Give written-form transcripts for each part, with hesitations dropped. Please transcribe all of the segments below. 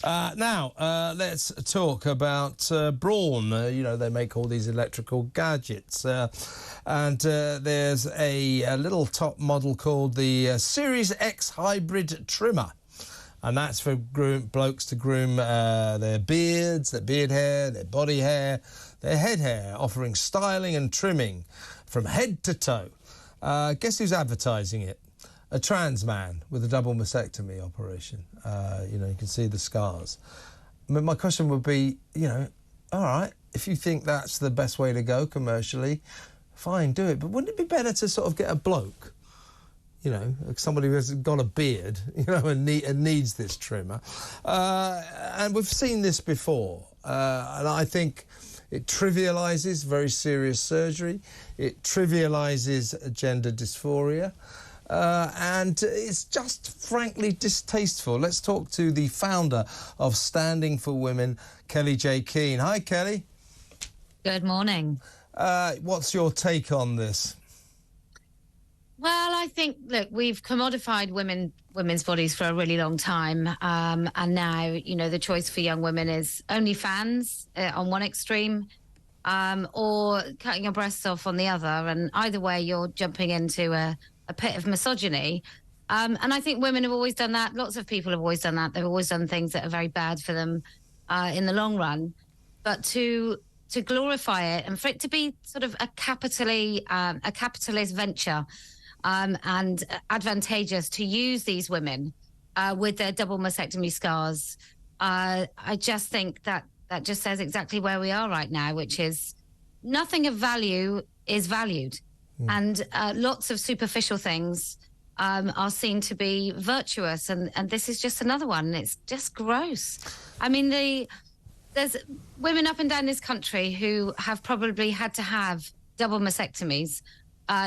Now, let's talk about Braun. They make all these electrical gadgets. And there's a little top model called the Series X Hybrid Trimmer. And that's for blokes to groom their beards, their beard hair, their body hair, their head hair, offering styling and trimming from head to toe. Guess who's advertising it? A trans man with a double mastectomy operation. You can see the scars. My question would be, all right, if you think that's the best way to go commercially, fine, do it. But wouldn't it be better to sort of get a bloke, somebody who has got a beard, and needs this trimmer? And we've seen this before. And I think it trivialises very serious surgery. It trivialises gender dysphoria. And it's just frankly distasteful. Let's talk to the founder of Standing for Women, Kellie-Jay Keen. Hi, Kelly. Good morning. What's your take on this? Well, I think, look, we've commodified women's bodies for a really long time. And now, the choice for young women is OnlyFans on one extreme, or cutting your breasts off on the other. And either way, you're jumping into a pit of misogyny. And I think women have always done that. Lots of people have always done that. They've always done things that are very bad for them in the long run. But to glorify it and for it to be sort of a capitalist venture and advantageous to use these women with their double mastectomy scars, I just think that just says exactly where we are right now, which is nothing of value is valued. And lots of superficial things are seen to be virtuous, and this is just another one. It's just gross. I mean, there's women up and down this country who have probably had to have double mastectomies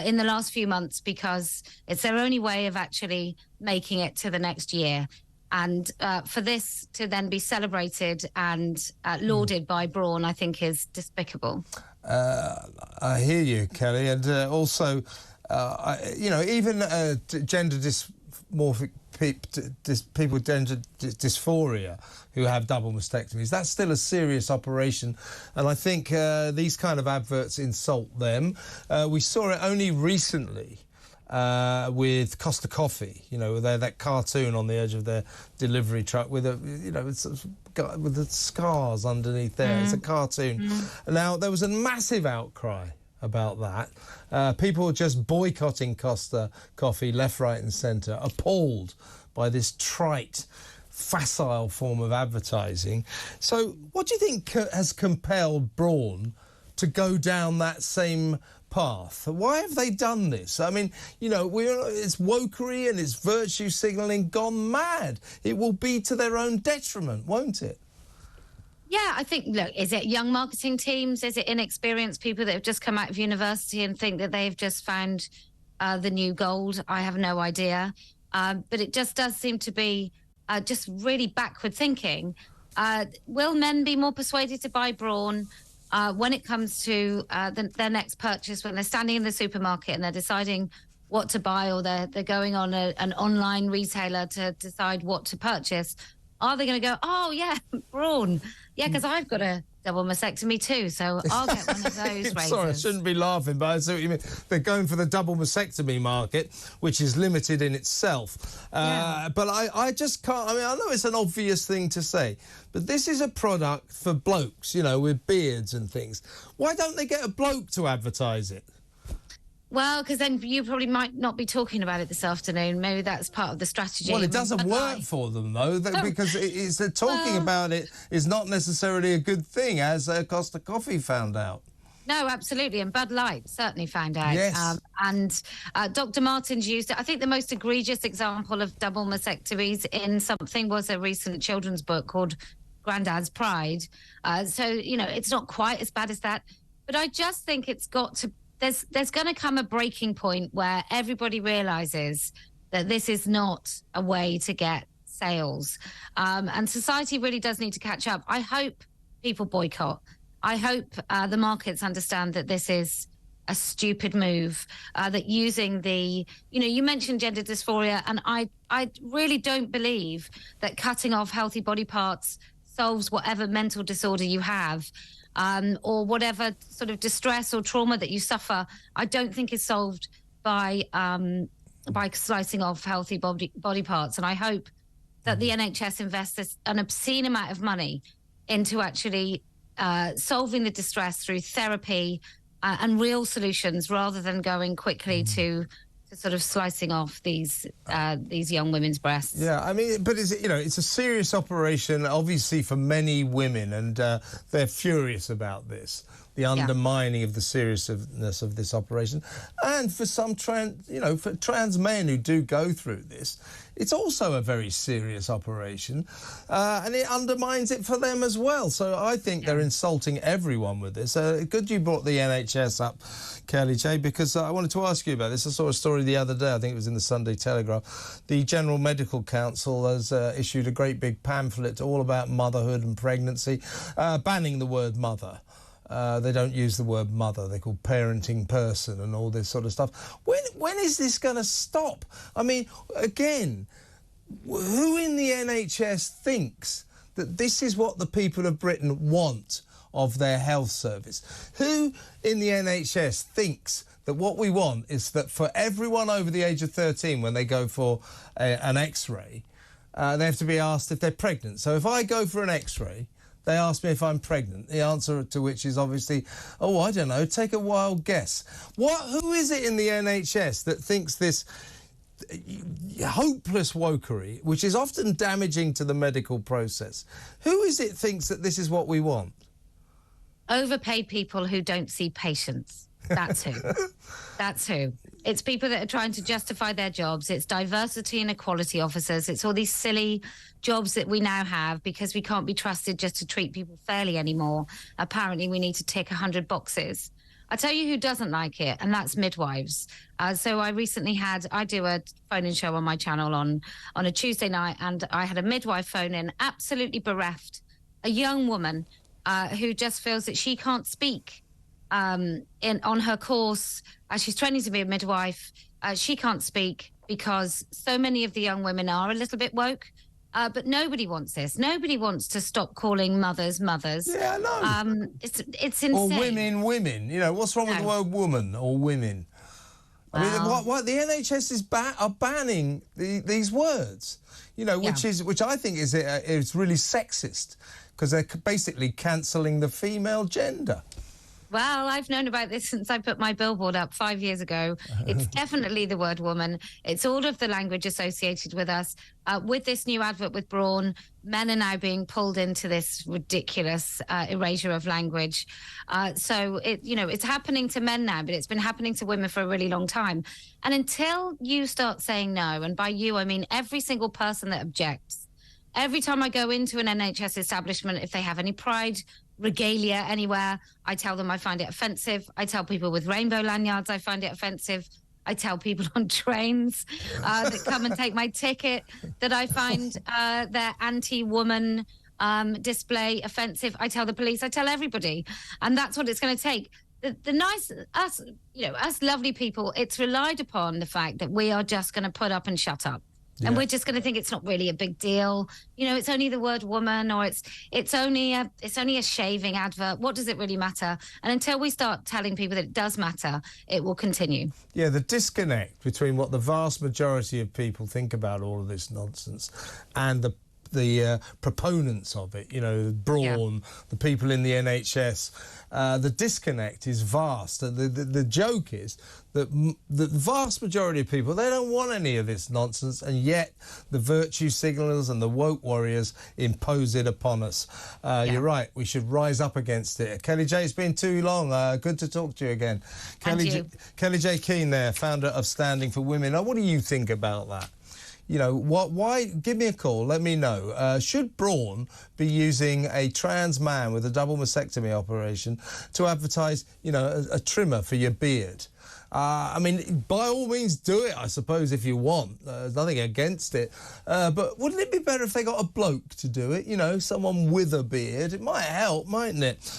in the last few months because it's their only way of actually making it to the next year. And for this to then be celebrated and lauded by Braun, I think is despicable. I hear you, Kelly, and also, even gender dysmorphic people with gender dysphoria who have double mastectomies, that's still a serious operation, and I think these kind of adverts insult them. We saw it only recently with Costa Coffee, that cartoon on the edge of their delivery truck with with the scars underneath there. It's a cartoon. Now, there was a massive outcry about that. People were just boycotting Costa Coffee left, right and centre, appalled by this trite, facile form of advertising. So what do you think has compelled Braun to go down that same path? Why have they done this? I mean, it's wokery and it's virtue signalling gone mad. It will be to their own detriment, won't it? Yeah, I think, look, is it young marketing teams? Is it inexperienced people that have just come out of university and think that they've just found the new gold? I have no idea. But it just does seem to be just really backward thinking. Will men be more persuaded to buy Braun when it comes to their next purchase, when they're standing in the supermarket and they're deciding what to buy, or they're going on an online retailer to decide what to purchase? Are they going to go, oh, yeah, Braun? Yeah, because I've got a double mastectomy too, so I'll get one of those razors. Sorry, I shouldn't be laughing, but I see what you mean. They're going for the double mastectomy market, which is limited in itself. But I just can't... I mean, I know it's an obvious thing to say, but this is a product for blokes, with beards and things. Why don't they get a bloke to advertise it? Well, because then you probably might not be talking about it this afternoon. Maybe that's part of the strategy. Well, it doesn't work for them, though, because talking about it is not necessarily a good thing, as Costa Coffee found out. No, absolutely. And Bud Light certainly found out. Yes. And Dr. Martens used it. I think the most egregious example of double mastectomies in something was a recent children's book called Grandad's Pride. So, it's not quite as bad as that. But I just think it's got to... There's going to come a breaking point where everybody realises that this is not a way to get sales. And society really does need to catch up. I hope people boycott. I hope the markets understand that this is a stupid move, that using you mentioned gender dysphoria, and I really don't believe that cutting off healthy body parts solves whatever mental disorder you have, or whatever sort of distress or trauma that you suffer. I don't think is solved by slicing off healthy body parts. And I hope that the NHS invests an obscene amount of money into actually solving the distress through therapy and real solutions, rather than going quickly to sort of slicing off these young women's breasts. Yeah, I mean, but it's a serious operation, obviously, for many women, and they're furious about this, the undermining of the seriousness of this operation. And for some for trans men who do go through this, it's also a very serious operation, and it undermines it for them as well. So I think they're insulting everyone with this. Good you brought the NHS up, Kellie-Jay, because I wanted to ask you about this. I saw a story the other day, I think it was in the Sunday Telegraph. The General Medical Council has issued a great big pamphlet all about motherhood and pregnancy, banning the word mother. They don't use the word mother. They call parenting person and all this sort of stuff. When is this going to stop? I mean, again, who in the NHS thinks that this is what the people of Britain want of their health service? Who in the NHS thinks that what we want is that for everyone over the age of 13, when they go for an X-ray, they have to be asked if they're pregnant. So if I go for an X-ray, they ask me if I'm pregnant, the answer to which is obviously, oh, I don't know, take a wild guess. Who is it in the NHS that thinks this hopeless wokery, which is often damaging to the medical process, who is it thinks that this is what we want? Overpaid people who don't see patients. That's who. That's who. It's people that are trying to justify their jobs. It's diversity and equality officers. It's all these silly jobs that we now have because we can't be trusted just to treat people fairly anymore. Apparently, we need to tick 100 boxes. I tell you who doesn't like it, and that's midwives. So I recently I do a phone-in show on my channel on a Tuesday night, and I had a midwife phone in, absolutely bereft, a young woman who just feels that she can't speak on her course. She's training to be a midwife. She can't speak because so many of the young women are a little bit woke. But nobody wants this. Nobody wants to stop calling mothers mothers. Yeah, I know. It's insane. Or women. You know, what's wrong with the word woman or women? I mean, what the NHS is banning these words. You know, which I think is really sexist, because they're basically cancelling the female gender. Well, I've known about this since I put my billboard up 5 years ago. It's definitely the word woman. It's all of the language associated with us. With this new advert with Braun, men are now being pulled into this ridiculous erasure of language. So it's happening to men now, but it's been happening to women for a really long time. And until you start saying no, and by you I mean every single person that objects, every time I go into an NHS establishment, if they have any pride regalia anywhere, I tell them I find it offensive. I tell people with rainbow lanyards I find it offensive. I tell people on trains that come and take my ticket that I find their anti-woman display offensive. I tell the police, I tell everybody. And that's what it's going to take. Us lovely people, it's relied upon the fact that we are just going to put up and shut up. And we're just going to think it's not really a big deal. You know, it's only the word woman, or it's only a shaving advert. What does it really matter? And until we start telling people that it does matter, it will continue. Yeah, the disconnect between what the vast majority of people think about all of this nonsense and the proponents of it, you know, Braun, the people in the NHS, the disconnect is vast. The joke is that the vast majority of people, they don't want any of this nonsense, and yet the virtue signallers and the woke warriors impose it upon us. You're right, we should rise up against it. Kellie-Jay, it's been too long. Good to talk to you again. Kellie-Jay Keen there, founder of Standing for Women. Now, what do you think about that? You know, why? Give me a call. Let me know. Should Braun be using a trans man with a double mastectomy operation to advertise, you know, a trimmer for your beard? I mean, by all means, do it, I suppose, if you want. There's nothing against it. But wouldn't it be better if they got a bloke to do it? You know, someone with a beard. It might help, mightn't it?